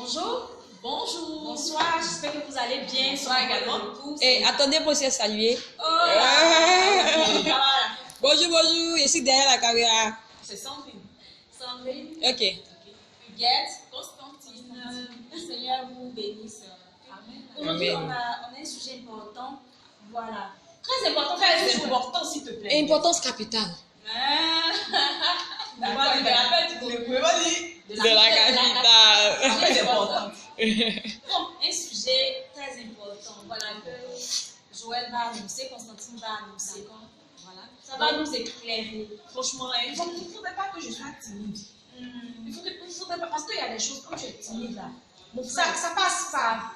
Bonjour. Bonjour. Bonsoir. J'espère que vous allez bien. Bonsoir également. Et attendez pour se saluer. Oh, voilà. Bonjour, bonjour. Je suis derrière la caméra. C'est Sandrine. Sandrine, Ok. Huguette, Constantine. le Seigneur vous bénisse. Amen. Aujourd'hui, Amen. on a un sujet important. Voilà. Très important. Très important, s'il te plaît. Importance capitale. D'accord, il me rappelle, tu ne pouvez pas dire. De la capitale. Très important. Bon, un sujet très important. Voilà, que Joël va annoncer, Constantine va annoncer. Voilà. Ça va nous éclairer. Franchement, il ne faudrait pas que je sois timide. Il faudrait pas, parce qu'il y a des choses, quand tu es timide là, ça passe pas.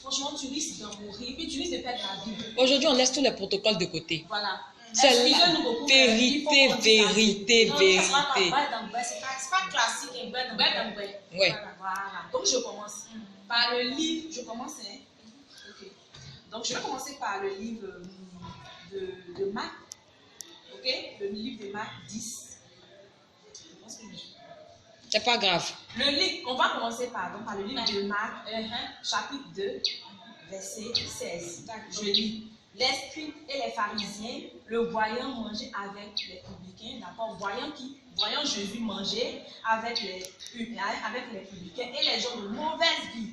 Franchement, tu risques d'en mourir, puis tu risques de perdre ta vie. Aujourd'hui, on laisse tous les protocoles de côté. Voilà. C'est la Excusez-nous beaucoup, vérité, il faut qu'on dise la vérité, Non, vérité. ça sera pas C'est pas classique, hein. ouais. Ouais. Voilà. Donc, je commence par le livre. Je commence, hein. Ok. Donc, je vais commencer par le livre de Marc. Ok? Le livre de Marc 10. Je pense que C'est pas grave. on va commencer par le livre de Marc, chapitre 2, verset 16. Je lis. Les scribes et les pharisiens, le voyant manger avec les publicains, d'accord, voyant Jésus manger avec les publicains et les gens de mauvaise vie,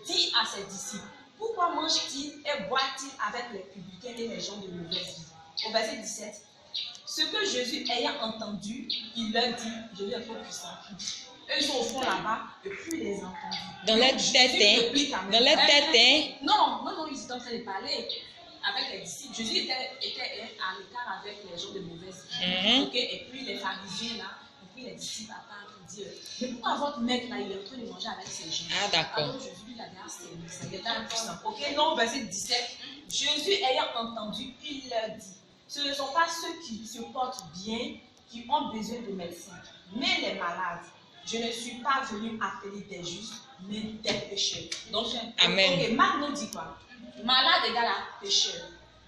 dit à ses disciples, pourquoi mange-t-il et boit-il avec les publicains et les gens de mauvaise vie? Au verset 17, ce que Jésus ayant entendu, il leur dit, Jésus est trop puissant. Eux, ils sont au fond là-bas, et puis il les a entendus. Dans les têtes, hein. Dans les têtes, hein. Non, ils étaient en train de parler avec les disciples. Jésus était à l'écart avec les gens de mauvaise vie. Ok. Et puis les pharisiens là, et puis les disciples à part pour dire, mais pourquoi votre maître là, il est en train de manger avec ces gens? Ah, d'accord. Alors Jésus lui a dit, c'est impuissant. Ok, non, verset 17. Jésus ayant entendu, il leur dit, ce ne sont pas ceux qui se portent bien qui ont besoin de médecins, mais les malades. Je ne suis pas venu appeler des justes, mais des pécheurs. Donc, Amen. ok, Marc nous dit quoi? Malade égale à pécheur.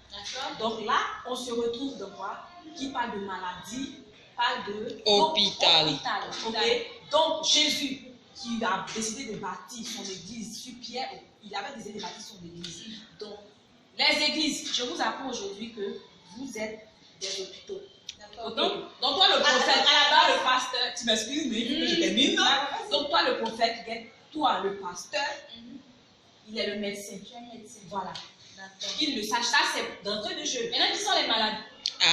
D'accord? Donc là, on se retrouve de quoi? Qui parle de maladie, parle de Hôpital. Ok? Donc Jésus, qui a décidé de bâtir son église sur Pierre, il avait décidé de bâtir son église. Donc, les églises, je vous apprends aujourd'hui que vous êtes des hôpitaux. Okay. Donc toi le prophète, à la base le pasteur, tu m'excuses, mais je termine. Donc toi le prophète, toi le pasteur, il est le médecin. Tu es un médecin. Voilà. Qu'il le sache, ça c'est d'entrée de jeu. Maintenant, qui sont les malades?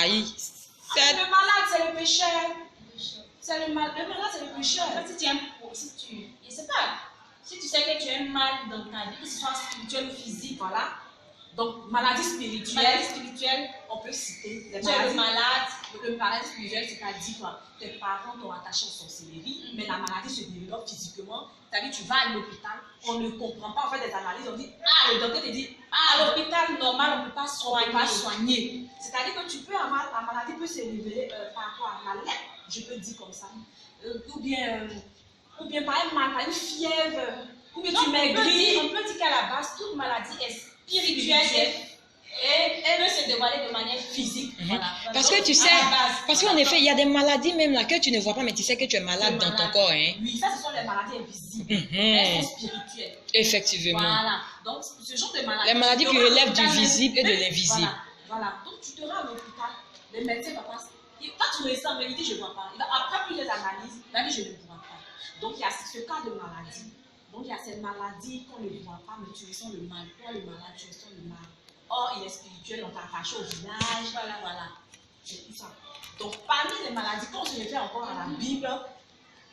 Aïe. Le malade, c'est le pécheur. C'est le malade, c'est le pécheur. Je sais pas, si tu sais que tu es mal dans ta vie, que ce soit spirituel ou physique, voilà. Donc, maladie spirituelle, on peut citer les maladies. Le maladie spirituelle, c'est-à-dire quoi? Tes parents t'ont attaché en sorcellerie, mais la maladie se développe physiquement. C'est-à-dire tu vas à l'hôpital, on ne comprend pas, on fait des analyses, on dit, le docteur te dit, à l'hôpital normal, on ne peut pas soigner. C'est-à-dire que tu peux avoir, la maladie peut se révéler par rapport à la lettre, je peux dire comme ça. Ou bien par une fièvre, ou bien tu maigris. On peut dire qu'à la base, toute maladie est spirituelle et elle peut se dévoiler de manière physique. Voilà. Parce Donc, que tu sais, parce qu'en effet, il y a des maladies même là que tu ne vois pas, mais tu sais que tu es malade dans ton corps. Hein. Oui, ça, ce sont les maladies invisibles. Elles sont spirituelles. Effectivement. Voilà. Donc, ce genre de maladies. Les maladies qui relèvent du visible et de l'invisible. Voilà. Donc, tu te rends à l'hôpital, le médecin va passer. Quand tu ressens en vérité, je ne vois pas. Après plusieurs analyses, il va dire, je ne vois pas. Donc, il y a ce cas de maladie. Donc, il y a cette maladie qu'on ne voit pas, mais tu ressens le mal. Toi, le malade, tu ressens le mal. Or, il est spirituel, on t'a attaché au village. Voilà. C'est tout ça. Donc, parmi les maladies, quand on se réfère encore à la Bible,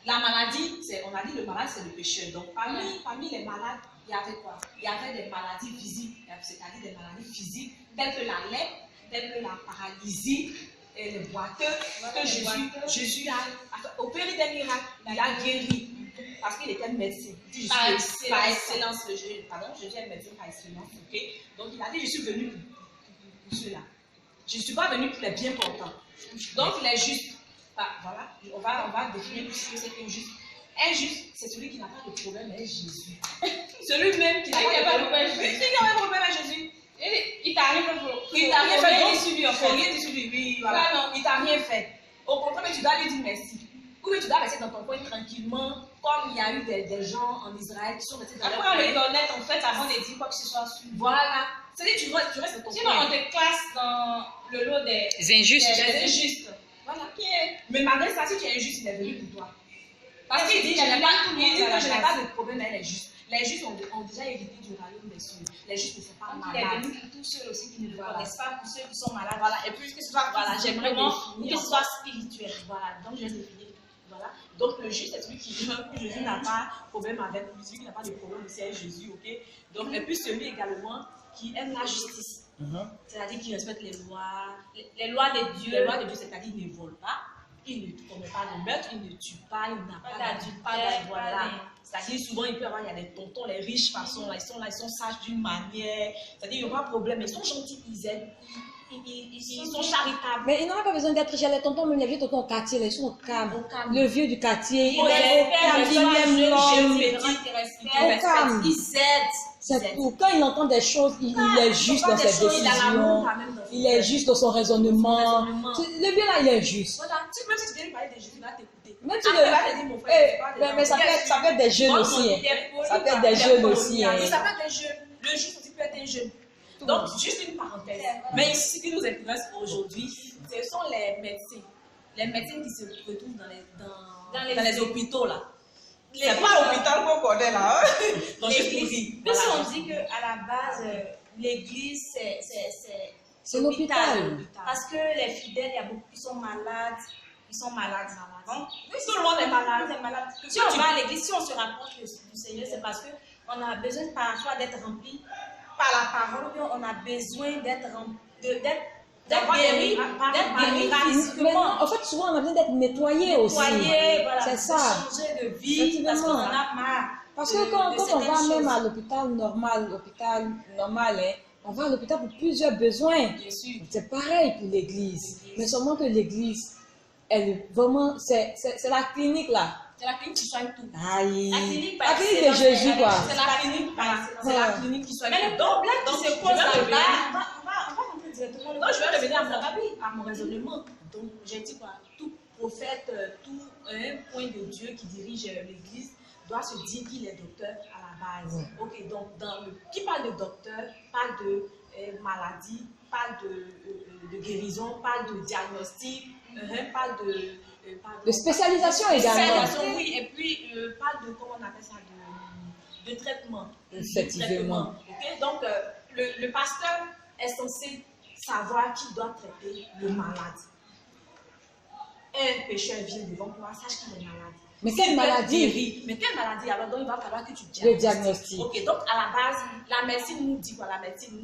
la maladie, on a dit le malade, c'est le pécheur. Donc, parmi les malades, il y avait quoi? Il y avait des maladies physiques, c'est-à-dire des maladies physiques, telles que la lèpre, telles que la paralysie, et les boiteux, que Jésus a opéré des miracles, il a guéri. Parce qu'il était médecin. Par excellence, Jésus est médecin par excellence. Okay? Donc il a dit, je suis venu pour cela. Je ne suis pas venu pour les bien portants. Donc les justes, voilà, on va définir ce que c'est qu'un juste. Un juste, c'est celui qui n'a pas de problème avec Jésus. Celui même qui n'a pas de problème avec Jésus. Qui n'a pas de problème avec Jésus. Il t'a rien fait. Il t'a rien fait. Il faut rien dire sur lui. Oui, voilà. Il t'a rien fait. Au contraire, tu dois lui dire merci. Ou tu dois rester dans ton coin tranquillement. comme il y a eu des gens en Israël qui sont restés dans leur Après, on pays. est honnête, en fait, avant de dire quoi que ce soit sur nous. Voilà. C'est-à-dire, tu restes dans ton Sinon, on pays. te classe dans le lot des injustes. des injustes. Voilà. Mais malgré ça, si tu es injuste, il est venu pour toi. Parce Parce qu'il qu'il dit, dit, je n'ai pas, tout le il monde dit à que la je n'ai base. pas de problème avec les justes. Les justes ont déjà hérité du royaume des cieux. Les justes ne sont pas Donc, il est malades. venu pour tous ceux aussi qui ne le Voilà. connaissent pas, pour ceux qui sont malades. Voilà. Et puis, que ce soit, voilà, j'aimerais Vraiment, définir. que ce soit spirituel. Voilà, donc je vais définir. Voilà. Donc le juste, c'est celui qui dit que Jésus n'a pas de problème avec lui, celui qui n'a pas de problème aussi avec Jésus, ok? Donc, et puis celui également qui aime la justice. C'est-à-dire qui respecte les lois de Dieu. Les lois de Dieu, c'est-à-dire il ne vole pas, il ne commet pas de meurtre, il ne tue pas, il n'a pas d'adultère, voilà. C'est-à-dire souvent il peut y avoir, il y a des tontons, les riches façons, là, ils sont sages d'une manière, c'est-à-dire il n'y aura pas de problème, ils sont gentils, ils aiment. Ils sont charitables. Mais il n'aura pas besoin d'être chez les tontons, même les vieux tontons au quartier, là, ils sont au calme. Au calme. Le vieux du quartier, il est Il au calme, il aime l'homme. Ils calme. Ils aident. C'est tout. Quand il entend des choses, il est juste dans ses Il a l'amour décisions. quand même dans son Il est cœur. juste dans son raisonnement. Le vieux là, il est juste. Voilà, même si tu viens lui parler de Jésus, il va t'écouter. Même si Après, il va te le... dire, mon frère, c'est pas des mais ça peut être des jeunes aussi. Hein. Ça peut être des jeunes aussi. Hein. Oui, ça peut être des jeunes. Le juste aussi peut être un jeune. Donc, juste une parenthèse. Mais ici, ce qui nous intéresse aujourd'hui, ce sont les médecins. Les médecins qui se retrouvent dans les hôpitaux, là. C'est pas l'hôpital qu'on connaît, là. Donc, juste pour dire. Même si on dit qu'à la base, l'église, C'est l'hôpital. Parce que les fidèles, il y a beaucoup qui sont malades. Ils sont malades. Donc, Tout le monde est malade. tout est malade. Si on va à l'église, si on se rapproche du Seigneur, c'est parce qu'on a besoin parfois d'être rempli par la parole, ou bien on a besoin d'être guéri, physiquement. Maintenant, en fait, souvent, on a besoin d'être nettoyé aussi. Nettoyer, voilà, C'est de ça. changer de vie, parce qu'on en a marre. Parce que quand on certaines va même choses. à l'hôpital normal, hein, on va à l'hôpital pour plusieurs besoins. Bien sûr. C'est pareil pour l'église. Mais seulement que l'église, elle est vraiment, c'est la clinique là. C'est la clinique qui soigne tout. Aïe. La clinique La clinique de Jésus quoi. C'est la clinique, c'est la clinique qui soigne tout. Mais le problème qui se pose là, on va rentrer directement. Donc, je vais revenir à mon raisonnement. Donc, j'ai dit quoi? Tout prophète, tout un point de Dieu qui dirige l'église doit se dire qu'il est docteur à la base. Ok, donc, qui parle de docteur, parle de maladie, parle de guérison, parle de diagnostic, parle De spécialisation également. spécialisation, oui, et puis parle de, comment on appelle ça, de traitement. Effectivement. Ok, donc, le pasteur est censé savoir qui doit traiter le malade. Un pécheur vient devant toi, sache qu'il est malade. Mais quelle maladie? Guéri. Mais quelle maladie? Alors, donc, il va falloir que tu Le diagnostic. Ok, donc, à la base, la médecine nous dit quoi? La médecine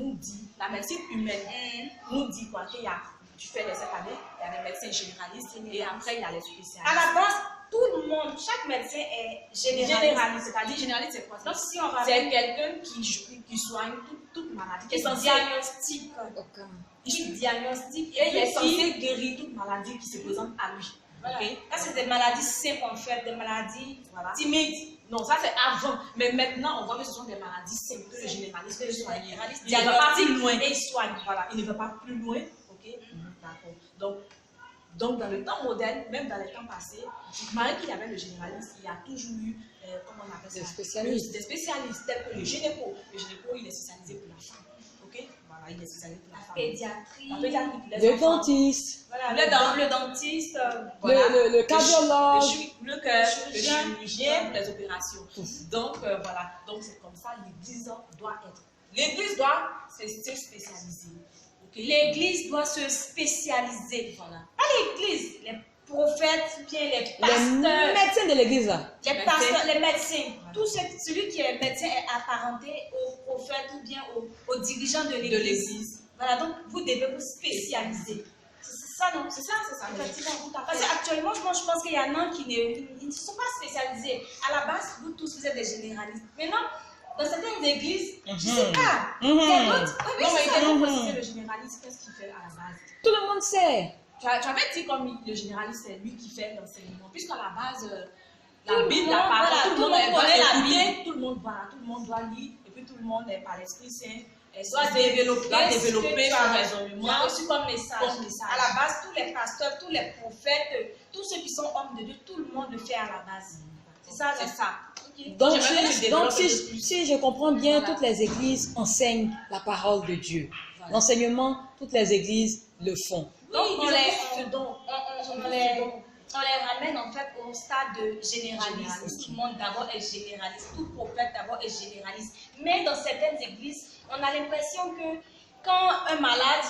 humaine nous dit quoi? Qu'il y a, tu fais les 7 années, il y a des médecins généralistes et après, il y a les spécialistes. à la base, tout le monde, chaque médecin est généraliste. C'est-à-dire généraliste, c'est quoi? Donc, si on va C'est quelqu'un qui soigne toute maladie, qui est censé diagnostic, qui diagnostique et il est qui censé guérir toute maladie qui se présente à lui. voilà. Ok? Là, c'est des maladies simples en fait, des maladies Voilà. timides. Non, ça c'est avant. Mais maintenant, on voit que ce sont des maladies simples que le généraliste peut soigner. Généraliste, Il ne va pas plus loin. et il soigne. Voilà, il ne va pas plus loin. Ok? D'accord. Donc, dans le temps moderne, même dans les temps passés, malgré qu'il y avait le généraliste, il y a toujours eu, comment on appelle ça? Des spécialistes. Des spécialistes, tels que le gynéco. Le gynéco, il est spécialisé pour la femme. Ok? Voilà, il est spécialisé pour la femme. Pédiatrie. La pédiatrie pour les Le enfants. dentiste. Voilà, le dentiste. Voilà. Le cardiologue. Le cœur, le chirurgien pour les opérations. Donc, voilà. Donc, c'est comme ça, l'église doit être. L'église doit se spécialiser. Ok? L'église doit se spécialiser. Voilà. Pas l'église, les prophètes, bien les Les pasteurs. médecins de l'église là. Les pasteurs, les médecins, Voilà. celui qui est médecin est apparenté au prophète ou bien au dirigeant de De l'église. l'église. Voilà, donc vous devez vous spécialiser. C'est ça, non? C'est ça. Effectivement, tout à parce fait. qu'actuellement, je pense qu'il y en a qui ne sont pas spécialisés. À la base, vous tous, vous êtes des généralistes. Maintenant, dans certaines églises, je ne sais pas. Il y a d'autres. Oui, Non, mais c'est ça. il faut préciser le généraliste, qu'est-ce qu'il fait à la base? Tout le monde sait. Tu avais dit comme le généraliste, c'est lui qui fait l'enseignement. Puisqu'à la base, Tout la le Bible, monde, la parole, voilà, tout le monde connaît la doit Bible. écouter, tout le monde doit lire, et puis tout le monde, par l'Esprit Saint, Doit développer son raisonnement. Bien reçu comme message. Comme message. À la base, tous les pasteurs, tous les prophètes, tous ceux qui sont hommes de Dieu, tout le monde le fait à la base. C'est ça. Ok. Donc, J'aimerais que tu développes un peu plus. si je comprends bien, Voilà. toutes les églises enseignent la parole de Dieu. Voilà. L'enseignement, toutes les églises le font. Donc, Oui, on ils les, ont ce don. on les ramène en fait au stade de généralisme. Tout le monde d'abord est généraliste, tout prophète d'abord est généraliste. Mais dans certaines églises, on a l'impression que quand un malade,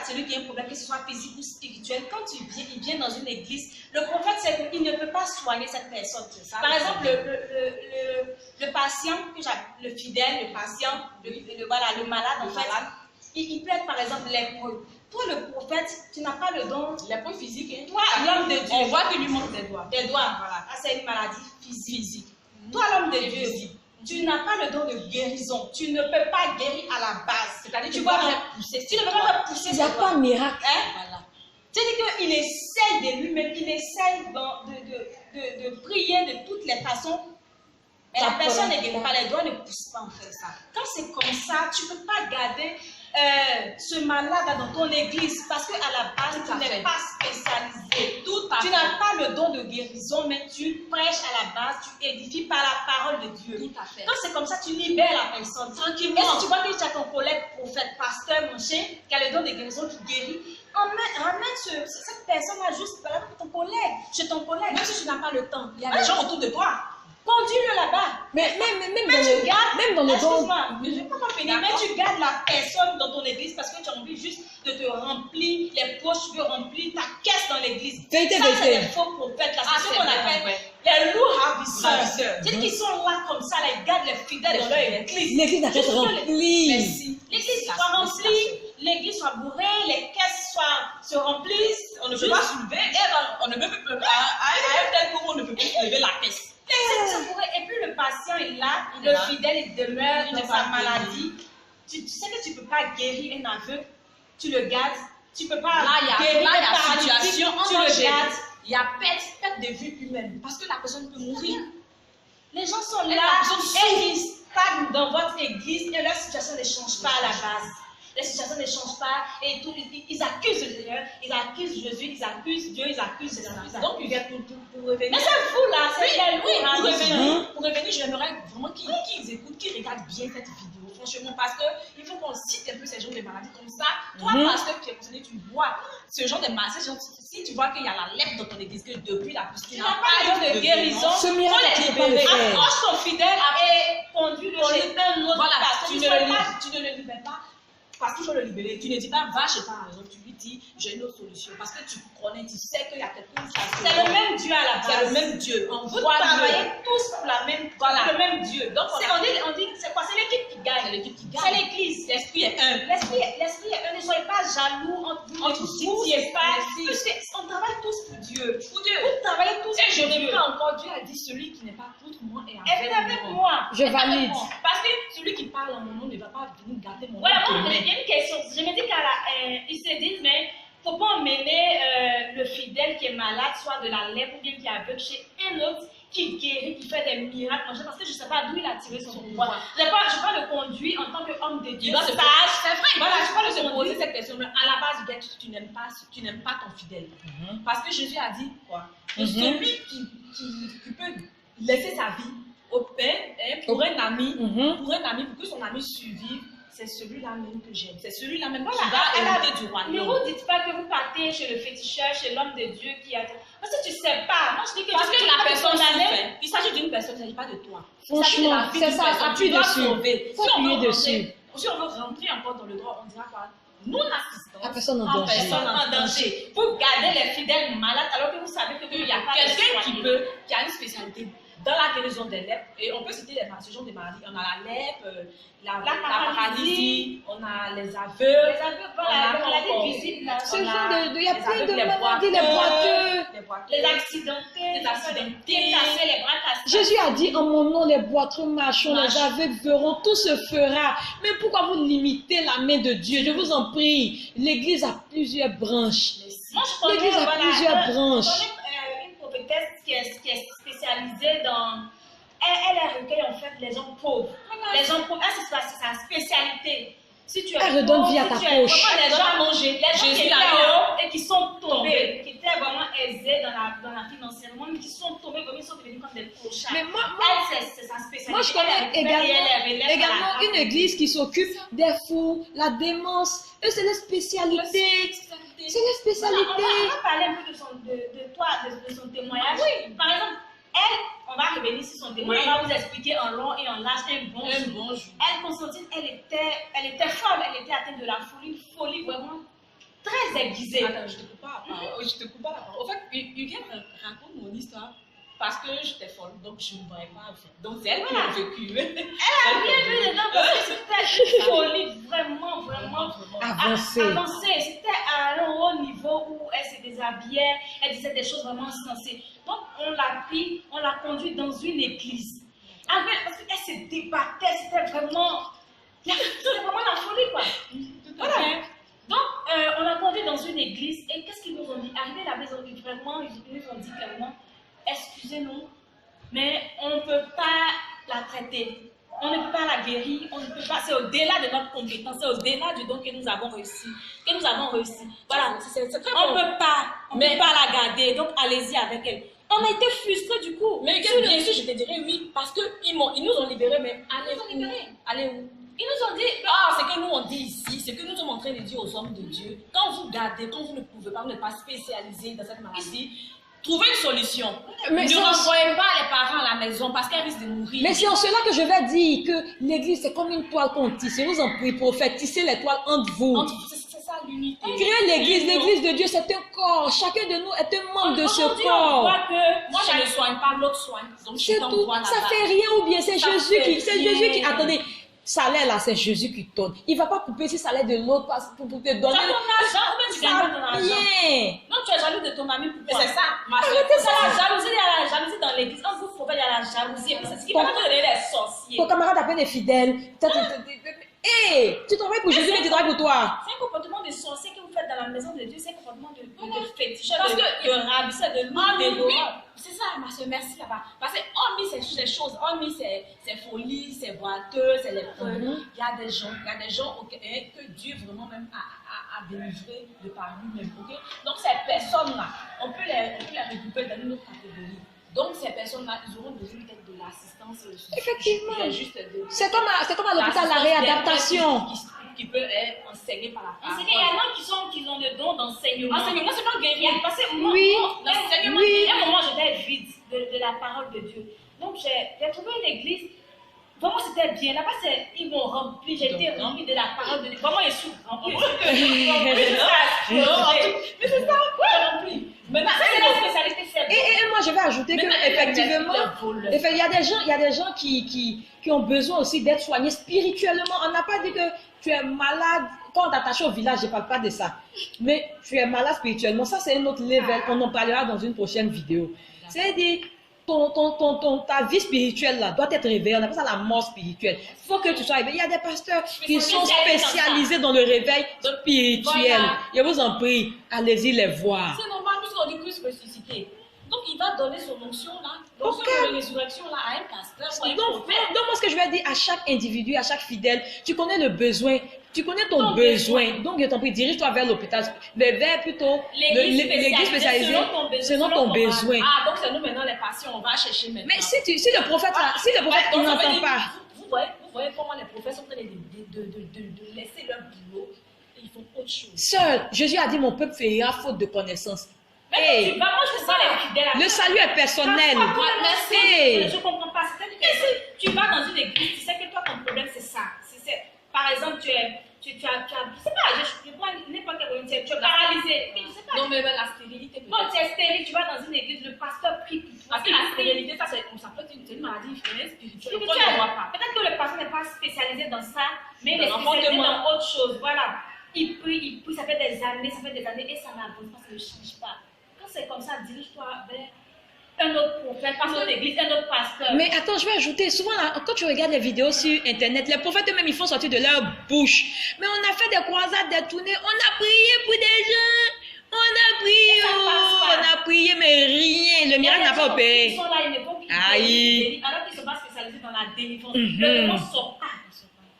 celui qui a un problème, que ce soit physique ou spirituel, quand il vient dans une église, le prophète sait qu'il ne peut pas soigner cette personne. Par exemple, le patient, le fidèle, le patient, le malade, en fait, il peut être par exemple lépreux. Toi, le prophète, tu n'as pas le don. Les points physiques, hein. Toi, l'homme de Dieu. On voit qu'il lui manque des doigts. Des doigts, voilà. Ah, c'est une maladie physique. Toi, l'homme de Dieu, tu n'as pas le don de guérison. Tu ne peux pas guérir à la base. C'est-à-dire tu tu vas vas repousser. Tu ne peux pas repousser. Il n'y a pas de miracle. Hein? Voilà. C'est-à-dire qu'il essaye de lui-même, il essaye de prier de toutes les façons. Mais la personne ne guérit pas, les doigts ne poussent pas en fait ça. Quand c'est comme ça, tu ne peux pas garder ce malade dans ton église parce qu'à la base, tu n'es pas spécialisé. Tu n'as pas le don de guérison, mais tu prêches à la base, tu édifies par la parole de Dieu. Tout à fait. Quand c'est comme ça, tu libères la personne tranquillement. Et si tu vois que tu as ton collègue prophète, pasteur, mon chien, qui a le don de guérison, qui guérit, ramène cette personne-là juste par exemple, ton collègue, chez ton collègue. Même si tu n'as pas le temps, il y a des gens autour de toi. Conduis-le là-bas. Mais même dans le don. Excuse-moi, je ne vais pas finir. Mais tu gardes la personne dans ton église parce que tu as envie juste de te remplir les poches, tu veux remplir ta caisse dans l'église. Vérité. C'est des faux prophètes. Là, c'est ce qu'on appelle les loups ravisseurs. C'est-à-dire qu'ils sont là comme ça, là, ils gardent les fidèles dans leur église. L'église a été remplie. Merci. L'église soit remplie, l'église soit bourrée, les caisses se remplissent. On ne peut pas soulever, on ne peut pas, à un tel moment, on ne peut pas soulever la caisse. Et puis le patient est là, le fidèle il demeure dans sa maladie. Tu sais que tu ne peux pas guérir un aveugle, tu le gardes. Tu ne peux pas guérir un situation tu le gardes. Il y a perte de vue humaine parce que la personne peut mourir. Les gens sont là et ils stagnent dans votre église et leur situation ne change pas à la base. Les situations ne changent pas et tout, ils accusent le Seigneur, ils accusent Jésus, ils accusent Dieu, ils accusent les Donc, il vient pour revenir. Mais c'est vous là, c'est pour revenir, j'aimerais vraiment qu'ils écoutent, qu'ils regardent bien cette vidéo, franchement, parce qu'il faut qu'on cite un peu ces genres de maladies comme ça. Toi, pasteur qui est concerné, tu vois ce genre de maladies, si tu vois qu'il y a la lèpre dans ton église, que depuis la pousse, tu n'as pas de guérison, ce miracle, tu peux pas le faire. Approche ton fidèle et conduis-le chez un autre pasteur. Tu ne le libères pas. Parce qu'il faut le libérer. Tu ne dis pas, va chez ta raison. Tu lui dis, j'ai une autre solution. Parce que tu connais, tu sais qu'il y a quelque chose. C'est le même Dieu à la base. C'est le même Dieu. Vous travaillez tous pour le même Dieu. Donc, on dit, c'est quoi? C'est l'équipe qui gagne. C'est l'équipe qui gagne. C'est l'église. L'esprit est un. L'esprit est un. Ne soyez pas jaloux entre vous. Ne vous citiez pas. On travaille tous pour Dieu. Pour Dieu. Vous travaillez tous pour Dieu. Et je reprends encore, Dieu a dit, celui qui n'est pas contre moi est avec moi. Je valide. Parce que celui qui parle en mon nom ne va pas venir garder mon nom. Voilà, il y a une question. Je me dis qu'ils se disent, mais il ne faut pas emmener le fidèle qui est malade, soit de la lèpre ou bien qui est aveugle, chez un autre qui guérit, qui fait des miracles. Parce que je ne sais pas d'où il a tiré son pouvoir. Je ne vais pas le conduire en tant qu'homme de Dieu. C'est vrai. Voilà, je vais te poser cette question. Mais à la base, tu n'aimes pas ton fidèle. Parce que Jésus a dit quoi? Celui qui peut laisser sa vie au Père pour un ami, pour que son ami survive. C'est celui-là même que j'aime. C'est celui-là même qui va hériter du royaume. Ne vous dites pas que vous partez chez le féticheur, chez l'homme de Dieu qui a... Parce que tu ne sais pas. Moi, je dis que parce que la personne souffre. Il s'agit d'une personne, il ne s'agit pas de toi. Franchement, c'est ça. Appuie dessus. Faut appuyer dessus. Si on veut rentrer encore dans le droit, on dira quoi? Non-assistance. La personne en danger. Vous gardez les fidèles malades alors que vous savez qu'il y a quelqu'un qui a une spécialité dans la guérison des lèpres. Et on peut citer ce genre de maladies. On a la lèpre, la paralysie, on a les aveugles, on a les maladies visibles. Ce genre de... Il y a plein de maladies, les boiteux, les accidentés, les bras cassés. Jésus a dit, en mon nom, les boiteux marcheront, les aveugles verront, tout se fera. Mais pourquoi vous limitez la main de Dieu? Je vous en prie. L'église a plusieurs branches. L'église a plusieurs branches. Une prophétesse qui est spécialisée dans... Elle recueille en fait les gens pauvres. Les gens pauvres, c'est sa spécialité. Si tu elle redonne vie à ta poche. Les gens qui étaient en haut et qui sont tombés, qui étaient vraiment aisées dans la financièrement, mais qui sont tombées comme ils sont devenus comme des clochards. Mais moi, Elle, c'est sa spécialité. moi, je connais également une église qui s'occupe des fous, la démence. Eux, c'est leur spécialité. C'est leur spécialité. On va parler un peu de son témoignage. Oui. Par exemple, elle, on va revenir sur son témoignage. On va vous expliquer en long et en large un bon jour. Elle, Constantine, elle était folle. Elle était atteinte de la folie, une folie vraiment très aiguisée. Attends, je te coupe pas la parole. Je te coupe pas la parole. En fait, Huguette raconte mon histoire parce que j'étais folle, donc je ne voyais pas. Donc c'est elle qui a vécu. Elle a bien vu dedans parce que c'était une folie vraiment avancée. C'était à un haut niveau où elle se déshabillait, elle disait des choses vraiment sensées. Donc on l'a pris, on l'a conduit dans une église. Parce qu'elle se débattait, c'était vraiment la folie quoi. Voilà. Donc, on l'a conduit dans une église et qu'est-ce qu'ils nous ont dit? Arrivé à la maison, vraiment, ils nous ont dit clairement, excusez-nous, mais on ne peut pas la traiter. On ne peut pas la guérir, on ne peut pas, c'est au-delà de notre compétence, c'est au-delà du don que nous avons réussi. Voilà, c'est très on ne peut pas la garder, donc allez-y avec elle. On a été frustrés du coup. Mais bien sûr, je te dirais oui, parce qu'ils nous ont libérés, mais allez où? Ils nous ont dit, c'est que nous on dit ici, c'est que nous sommes en train de dire aux hommes de Dieu, quand vous gardez, quand vous ne pouvez pas, vous n'êtes pas spécialisé dans cette maladie, trouvez une solution. Mais ne renvoyez pas les parents à la maison parce qu'elles risquent de mourir. Mais c'est en cela que je vais dire que l'église c'est comme une toile qu'on tisse. Je vous en prie, prophète, tissez les toiles entre vous. C'est ça l'unité. Créez l'église de Dieu, c'est un corps. Chacun de nous est un membre de ce corps. On voit que moi je ne soigne pas, l'autre soigne. C'est tout. Ça fait rien ou bien c'est Jésus qui. Attendez. Salaire là, c'est Jésus qui donne. Il ne va pas couper ce salaire de l'autre pour te donner. Tu as ton argent, ou tu gagnes ton argent. Non, tu es jaloux de ton ami. Mais c'est ça. Arrêtez ça. Il y a la jalousie dans l'église. Quand vous prophète, il y a la jalousie. C'est ce qui va te donner les sorciers. Ton camarade a peine est fidèle. Hé, tu travailles pour Jésus, mais tu travailles pour toi. C'est un comportement de sorcier que vous faites dans la maison de Dieu. C'est un comportement de féticheur, de ravisseur, de loup. C'est ça, ma soeur, merci là-bas. Parce qu'on mis ces choses, on mis ces folies, ces boiteux, ces lépreux. Il y a des gens que Dieu vraiment même a délivré de par lui-même. Okay? Donc ces personnes-là, on peut les regrouper dans une autre catégorie. Donc ces personnes-là, ils auront besoin peut-être de l'assistance. Effectivement. C'est comme à l'hôpital, la réadaptation. Qui peut être enseigné par la parole. Il y en a qui ont le don d'enseignement. Enseignement, c'est pas guérir. Parce que moi, à un moment, j'étais vide de la parole de Dieu. Donc, j'ai trouvé une église. Vraiment, c'était bien. Là-bas, ils m'ont rempli. J'étais rempli de la parole de Dieu. Vraiment, ils sont remplis. Mais c'est ça, rempli. Maintenant, c'est la spécialité. Et moi, je vais ajouter qu'effectivement, il y a des gens qui ont besoin aussi d'être soignés spirituellement. On n'a pas dit que tu es malade. Quand on t'attache au village, je ne parle pas de ça. Mais tu es malade spirituellement. Ça, c'est un autre level. On en parlera dans une prochaine vidéo. C'est-à-dire, ta vie spirituelle là, doit être réveillée. On appelle ça la mort spirituelle. Il faut que tu sois réveillé. Il y a des pasteurs qui sont spécialisés dans le réveil spirituel. Voilà. Je vous en prie, allez-y les voir. C'est normal, puisqu'on dit Christ ressuscité. Donc, il va donner son onction là, de résurrection là, à un pasteur. Donc, moi, ce que je vais dire à chaque individu, à chaque fidèle, tu connais le besoin, tu connais ton besoin. Donc, je t'en prie, dirige-toi vers l'hôpital, vers plutôt l'église spécialisée selon ton besoin. Ah, donc c'est nous maintenant les patients, on va chercher maintenant. Mais si le prophète, il n'entend pas. Vous voyez comment les prophètes sont en train de laisser leur boulot et ils font autre chose. Seul, Jésus a dit, mon peuple fera faute de connaissance. Mais moi, je vois les fidèles. Le salut est personnel. Je ne comprends pas. C'est-à-dire que si tu vas dans une église, tu sais que toi, ton problème, c'est ça. Par exemple, tu sais pas, je vois n'importe quel tu es paralysé. Non, mais la stérilité. Non, tu es stérile, tu vas dans une église, le pasteur prie pour toi. Parce que la stérilité, ça peut être une maladie spirituelle. Peut-être que le pasteur n'est pas spécialisé dans ça, mais il est spécialisé dans autre chose. Voilà. Il prie, ça fait des années, et ça n'avance pas, ça ne change pas. Quand c'est comme ça, dirige-toi vers un autre prophète, pas une autre église, un autre pasteur. Mais attends, je vais ajouter, souvent quand tu regardes les vidéos sur internet, les prophètes eux-mêmes, ils font sortir de leur bouche. Mais on a fait des croisades, des tournées, on a prié pour des gens, on a prié, mais rien, le miracle n'a pas opéré. Ils sont là, ils ne font qu'ils alors qu'ils ne sont pas spécialisés dans la délivrance. Le démon sort pas.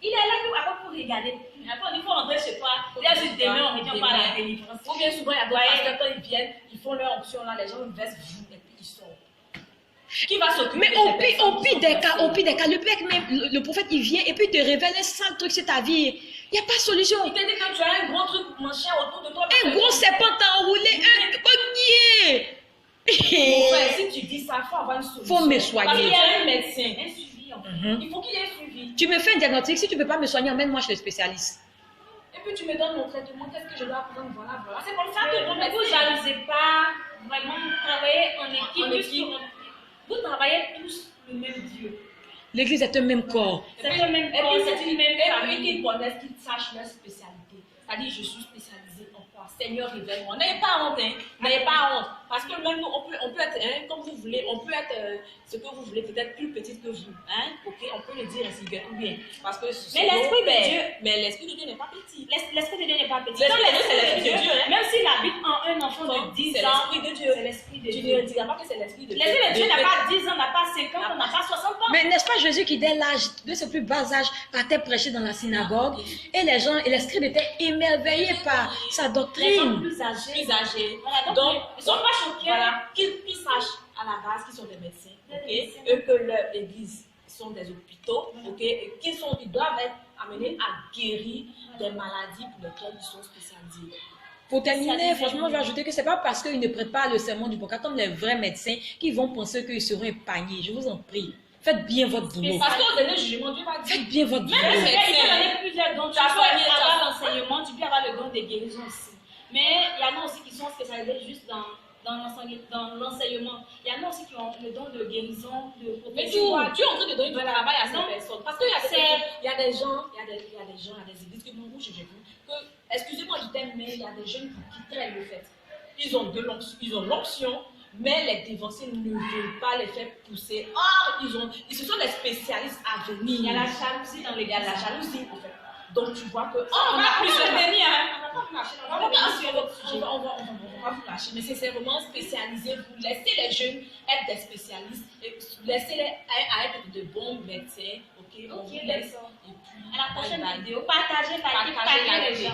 Il est là pour regarder. Après, il faut rentrer chez toi. Il y a juste demain, on retient pas la délivrance. Ou bien souvent, il y a d'autres pasteurs, quand ils viennent, ils font leur option là, les gens versent et puis ils sortent. Qui va s'occuper? Mais au pire des cas, le mec même, le prophète, il vient et puis il te révèle un sale truc sur ta vie. Il n'y a pas de solution. Il te dit que tu as un gros truc manché autour de toi. Un gros serpent t'a enroulé, un cognée. Si tu dis ça, il faut avoir une solution. Faut me soigner. Parce qu'il y a un médecin, un suivi. Il faut qu'il y ait un suivi. Tu me fais un diagnostic, si tu ne peux pas me soigner, emmène-moi chez le spécialiste. Et puis tu me donnes mon traitement, qu'est-ce que je dois prendre? Voilà. C'est comme ça que ne vous jaloussez pas. Vraiment, travaillez en équipe. Vous travaillez tous le même Dieu. L'église est un même corps. C'est un même corps, c'est une même famille. Qu'ils connaissent, qu'ils sachent leur spécialité. C'est-à-dire, je suis spécialisée en quoi? Seigneur, révèle-moi. N'ayez pas honte, hein. N'ayez pas honte. Parce que même nous, on peut être, comme vous voulez, on peut être ce que vous voulez, peut-être plus petite que vous. Hein? Ok, on peut le dire ainsi, ou bien. Parce que mais l'esprit de Dieu. Mais l'esprit de Dieu n'est pas petit. L'esprit de Dieu n'est pas petit. L'esprit de Dieu, hein? Même s'il habite en un enfant de 10 ans, c'est l'esprit de Dieu. C'est l'esprit de Dieu. Tu ne diras pas que c'est l'esprit de Dieu. L'esprit de Dieu n'a pas 10 ans, n'a pas 50 ans, n'a pas 60 ans. Mais n'est-ce pas Jésus qui, dès l'âge de ce plus bas âge, partait prêcher dans la synagogue et les gens, et les scribes étaient émerveillés par sa doctrine. Les gens plus âgés. Voilà, donc, ils ne sont pas choqués. Voilà, qu'ils sachent à la base qu'ils sont des médecins, et que leur église sont des hôpitaux, et qu'ils doivent être amenés à guérir des maladies pour lesquelles ils sont spécialisés. Pour terminer, franchement, je vais ajouter que ce n'est pas parce qu'ils ne prêtent pas le serment du Boca comme les vrais médecins qui vont penser qu'ils seront épargnés. Je vous en prie. Faites bien votre boulot. Parce qu'au dernier jugement, Dieu va dire. Faites bien votre boulot. Même si il peut donner plusieurs dons, tu peux avoir l'enseignement, tu peux avoir le don de guérison aussi. Mais il y en a aussi qui sont spécialisés juste dans l'enseignement. Il y en a aussi qui ont le don de guérison, de prophétie. Mais tu vois, tu es en train de donner du travail à ces personnes. Parce qu'il y a des gens, il y a des églises que moi, j'ai vu que, excusez-moi du terme, mais il y a des jeunes qui traînent le fait. Ils ont l'onction, mais les dévanciers ne veulent pas les faire pousser. Or, ils se sont des spécialistes à venir. Il y a la jalousie dans les gars, la jalousie en fait. Donc tu vois que on a plus de venir, on va pas vous lâcher, on va pas vous lâcher, mais c'est vraiment spécialisé. Vous laissez les jeunes être des spécialistes et laissez-les à être de bons médecins. Ok, on vous laisse. Et puis à la prochaine vidéo, partagez les gens.